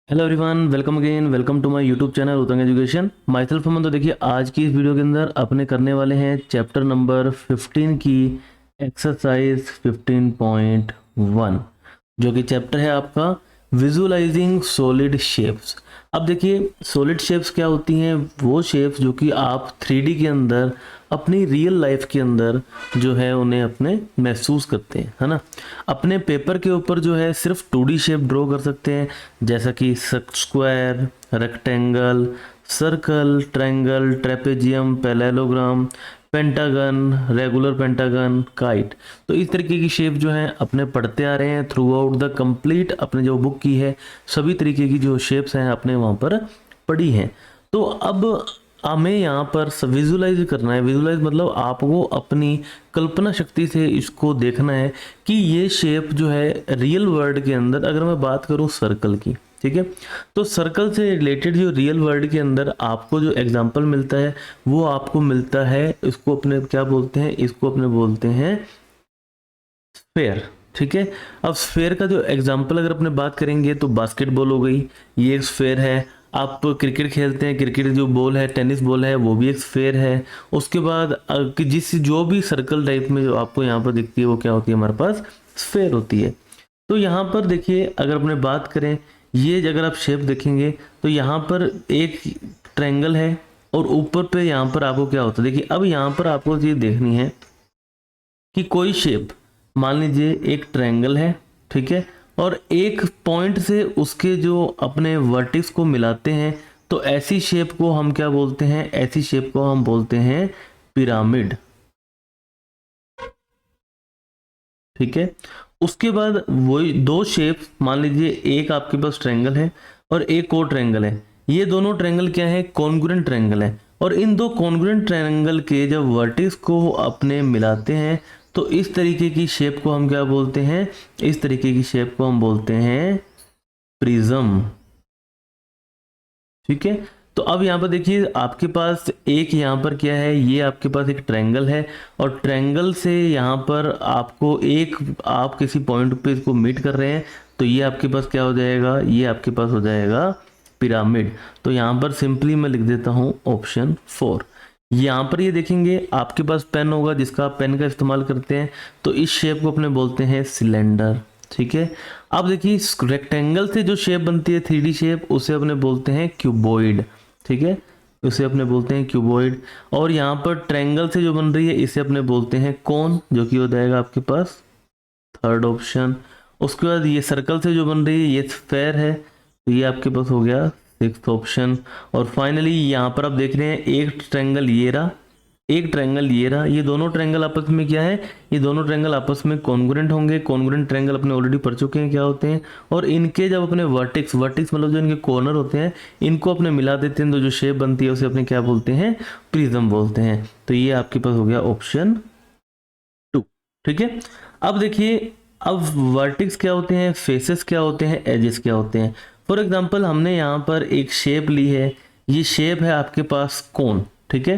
Hello everyone, welcome again, welcome to my YouTube channel उतंग education. Myself Aman. तो देखिए, आज की इस वीडियो के अंदर अपने करने वाले हैं चैप्टर नंबर 15 की एक्सरसाइज 15.1, जो कि चैप्टर है आपका विजुअलाइजिंग सॉलिड शेप्स। अब देखिए, सॉलिड शेप्स क्या होती हैं? वो शेप्स जो कि आप 3D के अंदर अपनी रियल लाइफ के अंदर जो है उन्हें अपने महसूस करते हैं, है ना। अपने पेपर के ऊपर जो है सिर्फ 2D शेप ड्रॉ कर सकते हैं, जैसा कि square, rectangle, circle, triangle, trapezium, parallelogram, pentagon, regular pentagon, kite. तो इस तरीके की शेप जो है अपने पढ़ते आ रहे हैं थ्रू आउट द कंप्लीट अपने जो बुक की है। सभी तरीके की जो शेप्स हैं अपने वहाँ पर पढ़ी हैं। तो अब हमें यहाँ पर विजुलाइज करना है। विजुलाइज मतलब आपको अपनी कल्पना शक्ति से इसको देखना है कि ये शेप जो है रियल वर्ल्ड के अंदर, अगर मैं बात करूँ सर्कल की, ठीक है, तो सर्कल से रिलेटेड जो रियल वर्ल्ड के अंदर आपको जो एग्जांपल मिलता है वो आपको मिलता है, इसको अपने क्या बोलते हैं, इसको अपने बोलते हैं स्फेयर। ठीक है। अब स्फेयर का जो एग्जांपल अगर अपने बात करेंगे तो बास्केटबॉल हो गई, ये एक स्फेयर है। आप क्रिकेट खेलते हैं, क्रिकेट जो बॉल है, टेनिस बॉल है, वो भी एक स्फेयर है। उसके बाद कि जिस जो भी सर्कल टाइप में जो आपको यहाँ पर दिखती है वो क्या होती है, हमारे पास स्फेयर होती है। तो यहाँ पर देखिए, अगर अपने बात करें, ये अगर आप शेप देखेंगे तो यहाँ पर एक ट्रायंगल है और ऊपर पे यहाँ पर आपको क्या होता है। देखिए, अब यहाँ पर आपको चीज़ देखनी है कि कोई शेप, मान लीजिए एक ट्रायंगल है, ठीक है, और एक पॉइंट से उसके जो अपने वर्टिक्स को मिलाते हैं, तो ऐसी शेप को हम क्या बोलते हैं? ऐसी शेप को हम बोलते हैं पिरामिड। ठीक है। उसके बाद वही दो शेप, मान लीजिए एक आपके पास ट्रायंगल है और एक और ट्रायंगल है। ये दोनों ट्रायंगल क्या है? कॉन्ग्रुएंट ट्रायंगल है। और इन दो कॉन्ग्रुएंट ट्रायंगल के जब वर्टिक्स को अपने मिलाते हैं तो इस तरीके की शेप को हम क्या बोलते हैं? इस तरीके की शेप को हम बोलते हैं प्रिज्म। ठीक है। तो अब यहाँ पर देखिए, आपके पास एक यहाँ पर क्या है, ये आपके पास एक ट्रायंगल है और ट्रायंगल से यहाँ पर आपको एक, आप किसी पॉइंट पे इसको मीट कर रहे हैं, तो ये आपके पास क्या हो जाएगा? ये आपके पास हो जाएगा पिरामिड। तो यहाँ पर सिंपली मैं लिख देता हूँ ऑप्शन 4। यहाँ पर ये देखेंगे, आपके पास पेन होगा जिसका आप पेन का इस्तेमाल करते हैं, तो इस शेप को अपने बोलते हैं सिलेंडर। ठीक है। अब देखिए, रेक्टेंगल से जो शेप बनती है 3D शेप, उसे अपने बोलते हैं क्यूबॉइड। ठीक है, उसे अपने बोलते हैं क्यूबॉइड। और यहाँ पर ट्रायंगल से जो बन रही है इसे अपने बोलते हैं कोन, जो कि हो जाएगा आपके पास थर्ड ऑप्शन। उसके बाद ये सर्कल से जो बन रही है ये स्फेयर है, तो ये आपके पास हो गया 6th ऑप्शन। और फाइनली यहाँ पर आप देख रहे हैं एक ट्रायंगल ये रहा, एक ट्रायंगल ये रहा। ये दोनों ट्रायंगल आपस में क्या है? ये दोनों ट्रायंगल आपस में कॉन्ग्रुएंट होंगे। कॉन्ग्रुएंट ट्रायंगल अपने ऑलरेडी पढ़ चुके हैं क्या होते हैं। और इनके जब अपने वर्टेक्स, वर्टेक्स मतलब जो इनके कॉर्नर होते हैं, इनको अपने मिला देते हैं तो जो शेप बनती है उसे अपने क्या बोलते हैं? प्रिज्म बोलते हैं। तो ये आपके पास हो गया ऑप्शन 2। ठीक है। अब देखिए, अब वर्टेक्स क्या होते हैं, फेसेस क्या होते हैं, एजेस क्या होते हैं। फॉर एग्जाम्पल, हमने यहाँ पर एक शेप ली है, ये शेप है आपके पास कोन। ठीक है।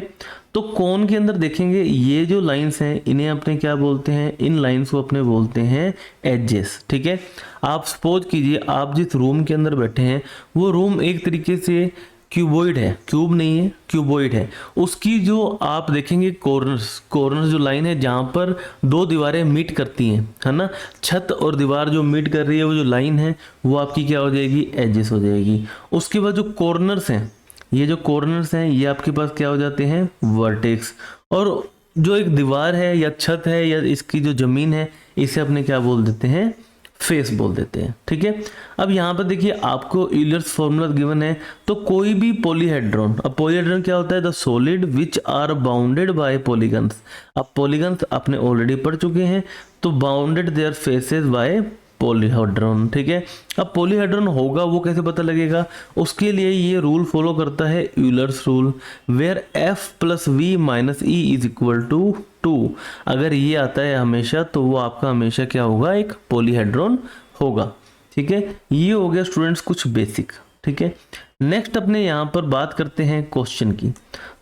तो कोन के अंदर देखेंगे, ये जो लाइंस हैं इन्हें अपने क्या बोलते हैं? इन लाइंस को अपने बोलते हैं एजेस। ठीक है। आप सपोज कीजिए, आप जिस रूम के अंदर बैठे हैं वो रूम एक तरीके से क्यूबॉइड है, क्यूब नहीं है, क्यूबॉइड है। उसकी जो आप देखेंगे कॉर्नर्स, कॉर्नर्स जो लाइन है जहाँ पर दो दीवारें मीट करती हैं, है ना, छत और दीवार जो मीट कर रही है वो जो लाइन है वो आपकी क्या हो जाएगी? एजेस हो जाएगी। उसके बाद जो कॉर्नर्स हैं, ये जो कॉर्नर्स हैं ये आपके पास क्या हो जाते हैं? वर्टेक्स। और जो एक दीवार है या छत है या इसकी जो जमीन है, इसे अपने क्या बोल देते हैं? फेस बोल देते हैं। ठीक है। अब यहाँ पर देखिए, आपको यूलर्स फॉर्मूला गिवन है, तो कोई भी पॉलीहेड्रॉन, अब पॉलीहेड्रॉन क्या होता है? The solid which are bounded by polygons. अब पॉलीगन्स आपने ऑलरेडी पढ़ चुके हैं, तो bounded their faces by polyhedron. ठीक है। अब पॉलीहेड्रॉन होगा वो कैसे पता लगेगा? उसके लिए ये रूल फॉलो करता है, Euler's rule, where F plus V minus E is equal to 2। अगर ये आता है हमेशा, तो वो आपका हमेशा क्या होगा? एक पॉलीहेड्रॉन होगा। ठीक है। ये हो गया स्टूडेंट्स कुछ बेसिक। ठीक है। नेक्स्ट अपने यहाँ पर बात करते हैं क्वेश्चन की।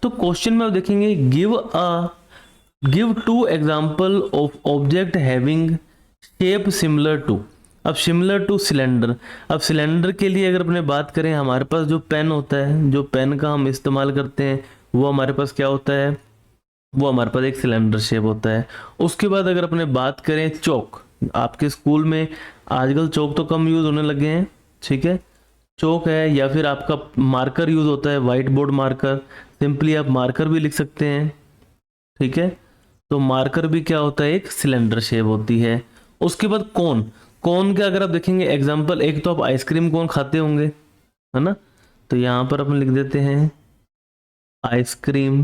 तो क्वेश्चन में आप देखेंगे, give 2 example of object having shape similar to. अब सिमिलर टू सिलेंडर, अब सिलेंडर के लिए अगर अपने बात करें, हमारे पास जो पेन होता है, जो पेन का हम इस्तेमाल करते हैं, वो हमारे पास क्या होता है, वो हमारे पास एक सिलेंडर शेप होता है। उसके बाद अगर अपने बात करें चौक, आपके स्कूल में आजकल चौक तो कम यूज़ होने लगे हैं, ठीक है, चौक है, या फिर आपका मार्कर यूज़ होता है, वाइट बोर्ड मार्कर, सिंपली आप मार्कर भी लिख सकते हैं, ठीक है। तो मार्कर भी क्या होता है, एक सिलेंडर शेप होती है। उसके बाद कोन, कोन के अगर आप देखेंगे एग्जांपल, एक तो आप आइसक्रीम कोन खाते होंगे, है ना, तो यहाँ पर अपन लिख देते हैं आइसक्रीम,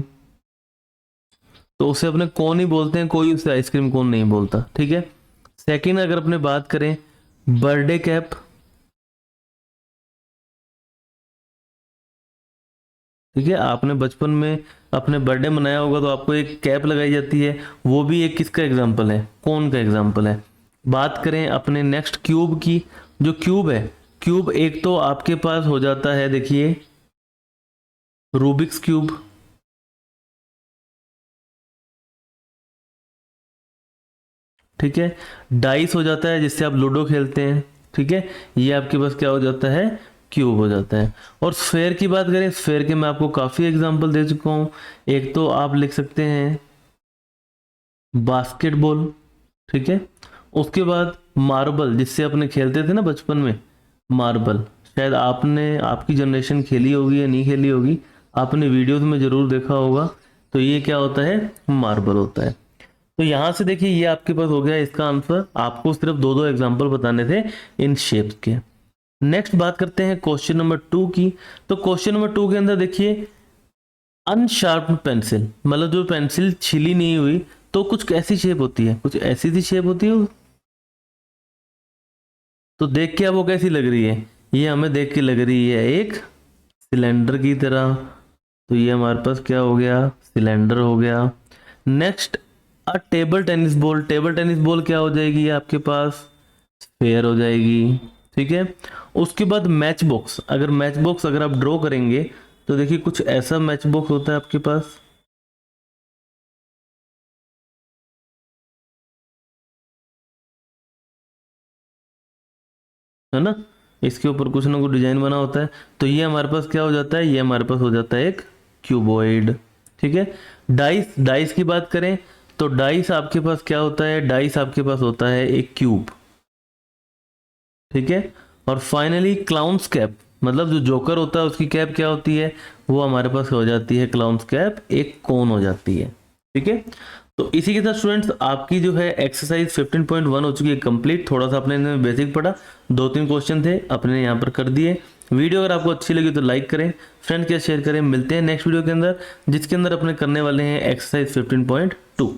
तो उसे अपने कोन ही बोलते हैं, कोई उसे आइसक्रीम कोन नहीं बोलता, ठीक है। सेकंड अगर अपने बात करें बर्थडे कैप, ठीक है, आपने बचपन में अपने बर्थडे मनाया होगा तो आपको एक कैप लगाई जाती है, वो भी एक किसका एग्जाम्पल है, कौन का एग्जाम्पल है। बात करें अपने नेक्स्ट क्यूब की, जो क्यूब है, क्यूब एक तो आपके पास हो जाता है, देखिए रूबिक्स क्यूब, ठीक है, डाइस हो जाता है जिससे आप लूडो खेलते हैं, ठीक है, ये आपके पास क्या हो जाता है, क्यूब हो जाता है। और स्फेयर की बात करें, स्फेयर के मैं आपको काफ़ी एग्जांपल दे चुका हूँ। एक तो आप लिख सकते हैं बास्केटबॉल, ठीक है, उसके बाद मार्बल, जिससे अपने खेलते थे ना बचपन में, मार्बल, शायद आपने, आपकी जनरेशन खेली होगी या नहीं खेली होगी, आपने वीडियोस में ज़रूर देखा होगा। तो ये क्या होता है, मार्बल होता है। तो यहाँ से देखिए ये आपके पास हो गया इसका आंसर, आपको सिर्फ दो दो एग्जाम्पल बताने थे इन शेप्स के। नेक्स्ट बात करते हैं क्वेश्चन नंबर 2 की। तो क्वेश्चन नंबर 2 के अंदर देखिए अनशार्प्ड पेंसिल, मतलब जो पेंसिल छिली नहीं हुई, तो कुछ कैसी शेप होती है, कुछ ऐसी सी शेप होती है, तो देख के अब वो कैसी लग रही है, ये हमें देख के लग रही है एक सिलेंडर की तरह। तो ये हमारे पास क्या हो गया, सिलेंडर हो गया। Next table tennis ball, table tennis ball क्या हो जाएगी आपके पास, स्फेयर हो जाएगी, ठीक है। उसके बाद मैच बॉक्स, अगर मैच बॉक्स अगर आप ड्रॉ करेंगे तो देखिए कुछ ऐसा मैच बॉक्स होता है आपके पास, है ना, इसके ऊपर कुछ ना कुछ डिजाइन बना होता है, तो ये हमारे पास क्या हो जाता है, ये हमारे पास हो जाता है एक क्यूबॉइड, ठीक है। डाइस, डाइस की बात करें तो डाइस आपके पास क्या होता है, डाइस आपके पास होता है एक क्यूब, ठीक है। और फाइनली क्लाउन्स कैप, मतलब जो जोकर होता है उसकी कैप क्या होती है, वो हमारे पास हो जाती है क्लाउन्स कैप, एक कोन हो जाती है, ठीक है। तो इसी के साथ स्टूडेंट्स आपकी जो है एक्सरसाइज 15.1 हो चुकी है कंप्लीट। थोड़ा सा अपने ने बेसिक पढ़ा, 2-3 क्वेश्चन थे अपने यहाँ पर कर दिए। वीडियो अगर आपको अच्छी लगी तो लाइक करें, फ्रेंड के साथ शेयर करें। मिलते हैं नेक्स्ट वीडियो के अंदर, जिसके अंदर अपने करने वाले हैं एक्सरसाइज 15.2।